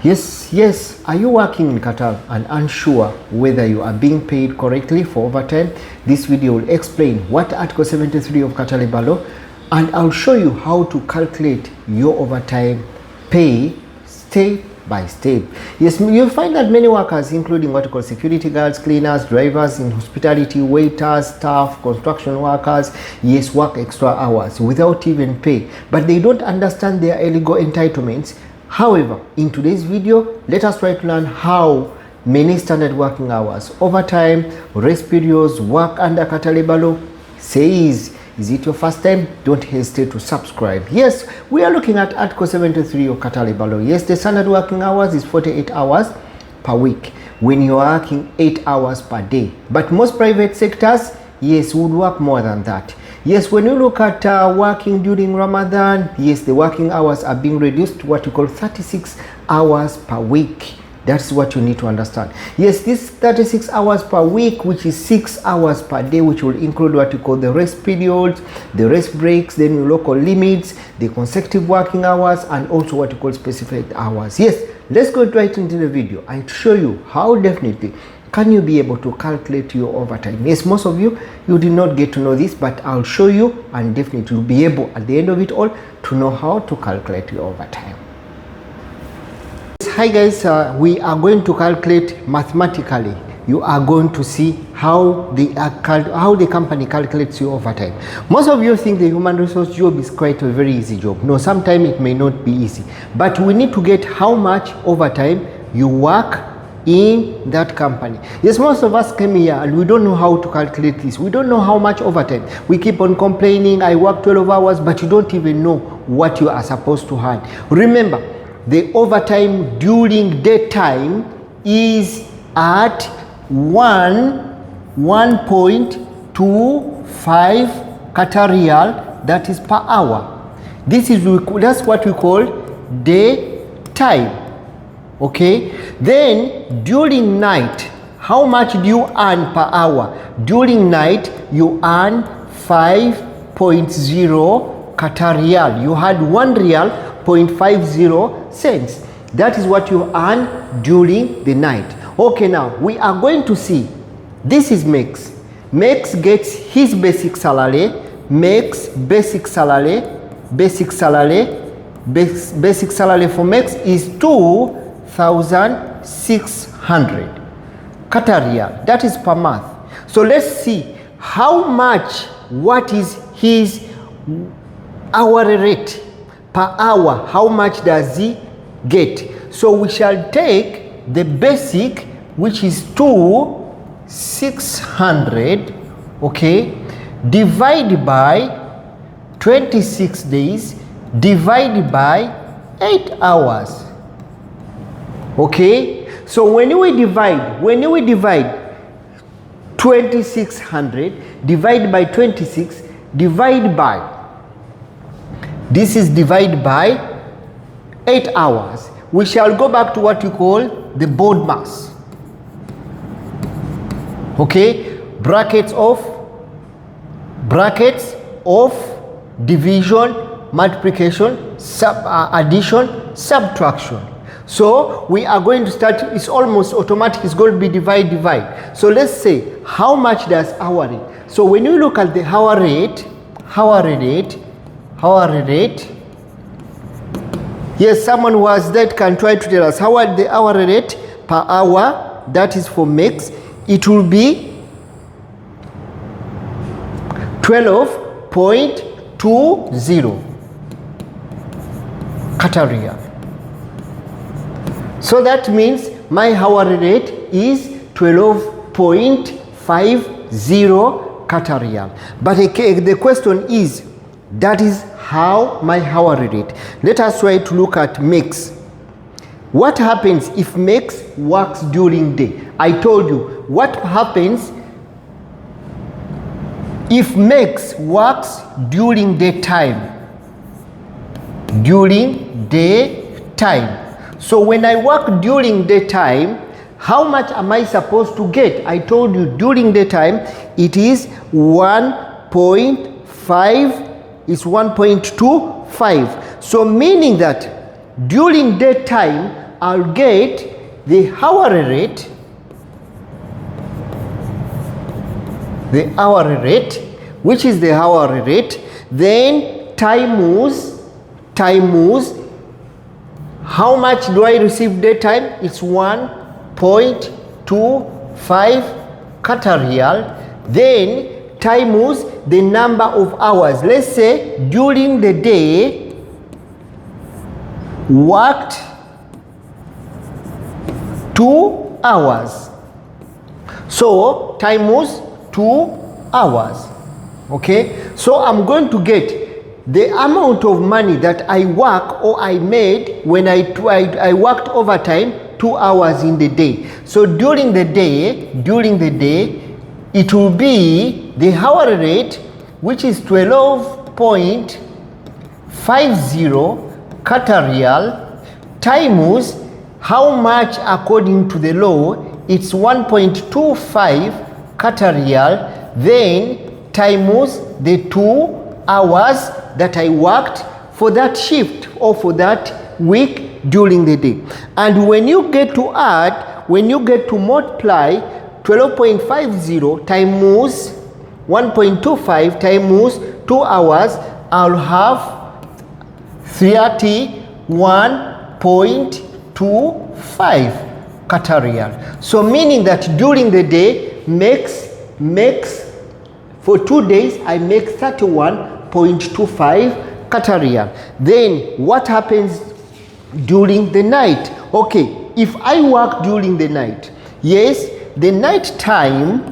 Yes. Are you working in Qatar and unsure whether you are being paid correctly for overtime? This video will explain what Article 73 of Qatar Labour Law, and I'll show you how to calculate your overtime pay step by step. Yes, you'll find that many workers, including what we call security guards, cleaners, drivers in hospitality, waiters, staff, construction workers, yes, work extra hours without even pay, but they don't understand their illegal entitlements. However, in today's video, let us try to learn how many standard working hours, overtime, rest periods, work under Qatar Labour Law says. Is it your first time? Don't hesitate to subscribe. Yes, we are looking at Article 73 of Qatar Labour Law. Yes, the standard working hours is 48 hours per week when you are working 8 hours per day. But most private sectors, yes, would work more than that. Yes, when you look at working during Ramadan, yes, the working hours are being reduced to what we call 36 hours per week. That's what you need to understand. Yes, this 36 hours per week, which is 6 hours per day, which will include what you call the rest periods, the rest breaks, then your local limits, the consecutive working hours, and also what you call specified hours. Yes, let's go right into the video. I'll show you how definitely can you be able to calculate your overtime. Yes, most of you did not get to know this, but I'll show you, and definitely you'll be able at the end of it all to know how to calculate your overtime. Hi guys, we are going to calculate mathematically. You are going to see how the company calculates your overtime. Most of you think the human resource job is quite a very easy job. No, sometimes it may not be easy, but we need to get how much overtime you work in that company. Yes, most of us came here and we don't know how to calculate this. We don't know how much overtime. We keep on complaining, I work 12 hours, but you don't even know what you are supposed to earn. Remember, the overtime during daytime is at 1.25 Qatar Riyal, that is per hour. That's what we call daytime. Okay, then during night, how much do you earn per hour? During night you earn 5.0 Qatar Riyal. You had 1 Riyal 0.50 cents. That is what you earn during the night. Okay, now we are going to see, this is Mex. Mex gets his basic salary. Mex basic salary for Mex is 2,600 Qatar Riyal. That is per month. So let's see how much, what is his hourly rate per hour. How much does he get? So we shall take the basic, which is 2,600, okay, divided by 26 days, divided by 8 hours. Okay, so when we divide 2600 divided by 26 divided by, this is divided by 8 hours, we shall go back to what you call the board mass. Okay, brackets of division, multiplication, addition, subtraction. So we are going to start, it's almost automatic, it's going to be divide. So let's say, how much does hour rate? So when you look at the hour rate, yes, someone who has that can try to tell us how the hour rate per hour, that is for Mex, it will be 12.20 Qatar Riyal. So that means my hour rate is 12.50 Qatar Riyal. But the question is, that is how my hour rate. Let us try to look at Mex. What happens if Mex works during day? I told you what happens if Mex works during daytime. So when I work during daytime, how much am I supposed to get? I told you during daytime it is 1.25. So meaning that during daytime I'll get the hourly rate, which is the hourly rate, then times how much do I receive daytime? It's 1.25 Qatar Riyal, then times the number of hours. Let's say during the day worked 2 hours, so times 2 hours. Okay, so I'm going to get the amount of money that I work or I made when I worked overtime 2 hours in the day. So during the day it will be the hourly rate, which is 12.50 Qatar Riyal, times how much according to the law, it's 1.25 Qatar Riyal, then times the 2 hours that I worked for that shift or for that week during the day. And when you get to multiply 12.50 times 1.25 times 2 hours, I'll have 31.25 Qatar Riyal. So meaning that during the day makes for 2 days I make 31.25 Qatar Riyal. Then what happens during the night? Okay, if I work during the night, yes, the night time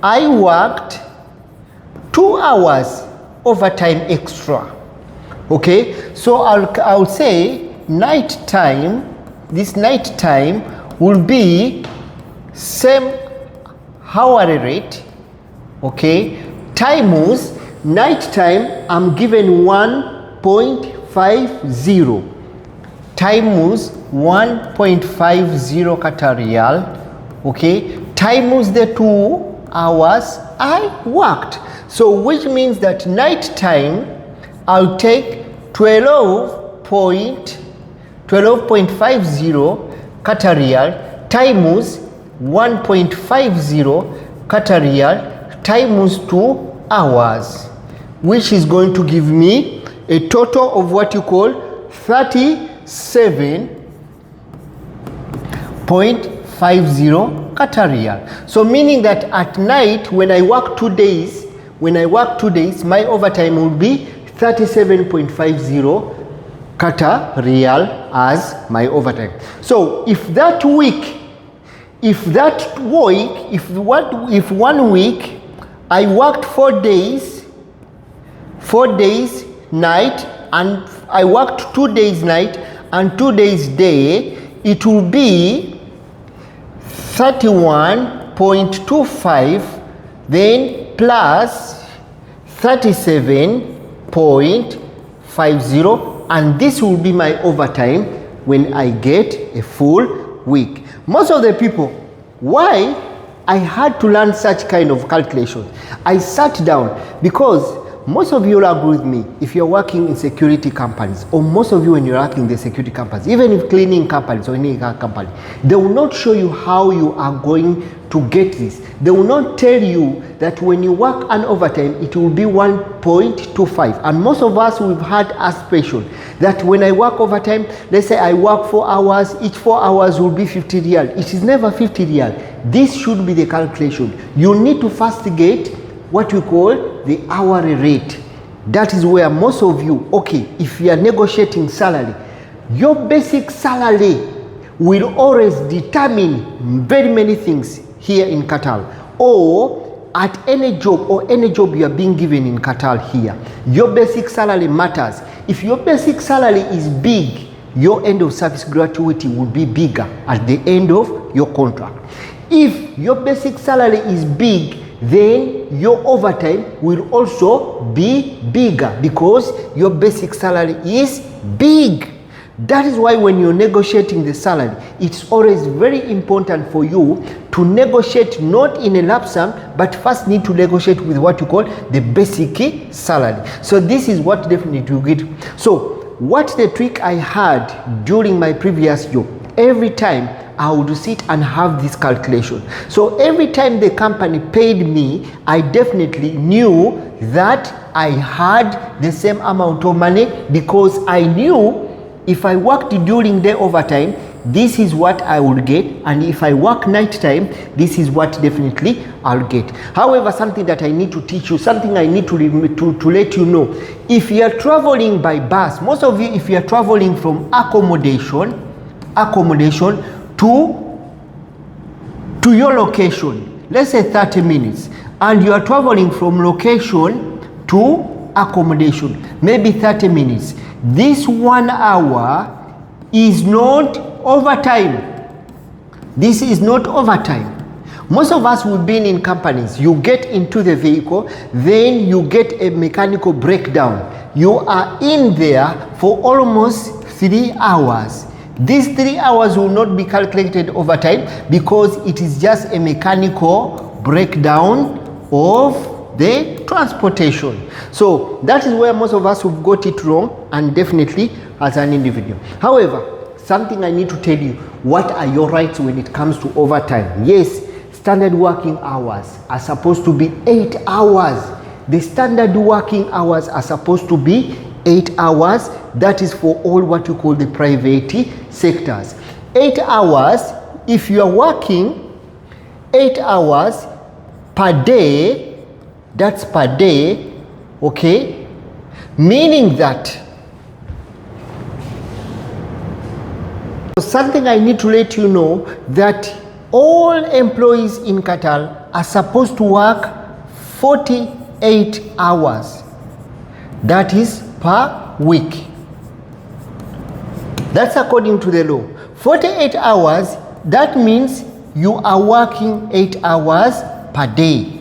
I worked 2 hours overtime extra. Okay, so I'll say this night time will be same hourly rate, okay, times night time I'm given 1.50 times 1.50 Qatar Riyal, okay, times the 2 hours I worked. So which means that night time I'll take 12.50 Qatar Riyal times 1.50 Qatar Riyal times 2 hours, which is going to give me a total of what you call 37.50 Qatar Riyal. So meaning that at night when I work 2 days, my overtime will be 37.50 Qatar Riyal as my overtime. So if 1 week I worked 4 days night, and I worked 2 days night and 2 days day, it will be 31.25 then plus 37.50, and this will be my overtime when I get a full week. Most of the people, why I had to learn such kind of calculations? I sat down because most of you will agree with me, if you're working in security companies, or most of you when you're working in the security companies, even if cleaning companies or any company, they will not show you how you are going to get this. They will not tell you that when you work an overtime, it will be 1.25. And most of us, we've had aspiration that when I work overtime, let's say I work 4 hours, each 4 hours will be 50 Riyal. It is never 50 Riyal. This should be the calculation. You need to first get what we call the hourly rate. That is where most of you, okay, if you are negotiating salary, your basic salary will always determine very many things here in Qatar, or at any job you are being given in Qatar here. Your basic salary matters. If your basic salary is big, your end of service gratuity will be bigger at the end of your contract. If your basic salary is big, then your overtime will also be bigger because your basic salary is big. That is why when you're negotiating the salary, it's always very important for you to negotiate not in a lump sum, but first need to negotiate with what you call the basic salary. So this is what definitely you get. So what the trick I had during my previous job, every time I would sit and have this calculation. So every time the company paid me, I definitely knew that I had the same amount of money, because I knew if I worked during the overtime, this is what I will get, and if I work night time, this is what definitely I'll get. However, something that I need to teach you, something I need to let you know, if you are traveling by bus, most of you, if you are traveling from accommodation to your location, let's say 30 minutes, and you are traveling from location to accommodation, maybe 30 minutes, this 1 hour is not overtime. This is not overtime. Most of us will be in companies. You get into the vehicle, then you get a mechanical breakdown. You are in there for almost 3 hours. These 3 hours will not be calculated overtime, because it is just a mechanical breakdown of the transportation. So that is where most of us have got it wrong, and definitely as an individual. However, something I need to tell you, what are your rights when it comes to overtime? Yes, standard working hours are supposed to be 8 hours. The standard working hours are supposed to be 8 hours. That is for all what you call the private sectors. 8 hours, if you are working 8 hours per day, that's per day, okay? Meaning that something I need to let you know, that all employees in Qatar are supposed to work 48 hours. That is per week. That's according to the law. 48 hours, that means you are working 8 hours per day.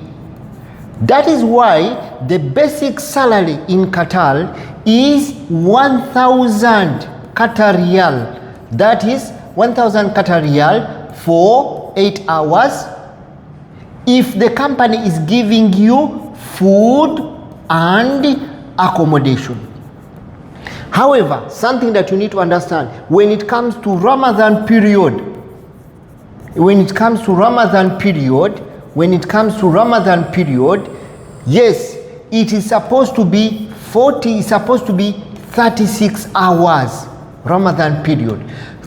That is why the basic salary in Qatar is 1,000 Qatar Riyal. That is 1,000 Qatar Riyal for 8 hours. If the company is giving you food and accommodation. However, something that you need to understand, when it comes to Ramadan period, yes, it is supposed to be 36 hours Ramadan period.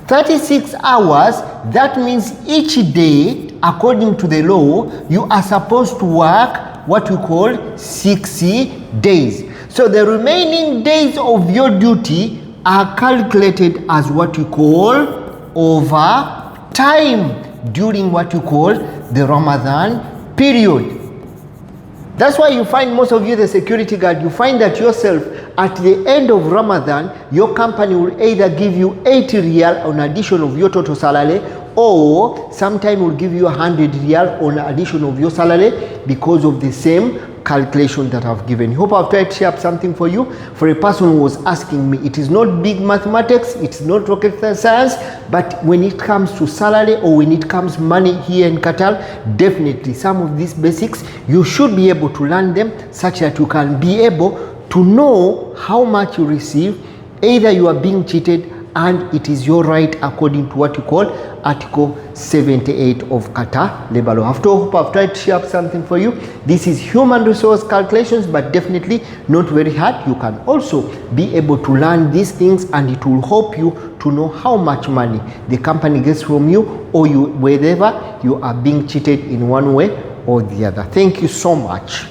36 hours, that means each day, according to the law, you are supposed to work what we call 60 days. So the remaining days of your duty are calculated as what you call overtime during what you call the Ramadan period. That's why you find most of you, the security guard, you find that yourself at the end of Ramadan, your company will either give you 80 Riyal on addition of your total salary, or sometime will give you 100 Riyal on addition of your salary, because of the same calculation that I've given. Hope I've tried to share something for you. For a person who was asking me, it is not big mathematics, it's not rocket science, but when it comes to salary, or when it comes to money here in Qatar, definitely some of these basics you should be able to learn them, such that you can be able to know how much you receive. Either you are being cheated, and it is your right according to what you call Article 78 of Qatar Labour Law. After all, I've tried to share up something for you. This is human resource calculations, but definitely not very hard. You can also be able to learn these things, and it will help you to know how much money the company gets from you, or you, wherever you are being cheated in one way or the other. Thank you so much.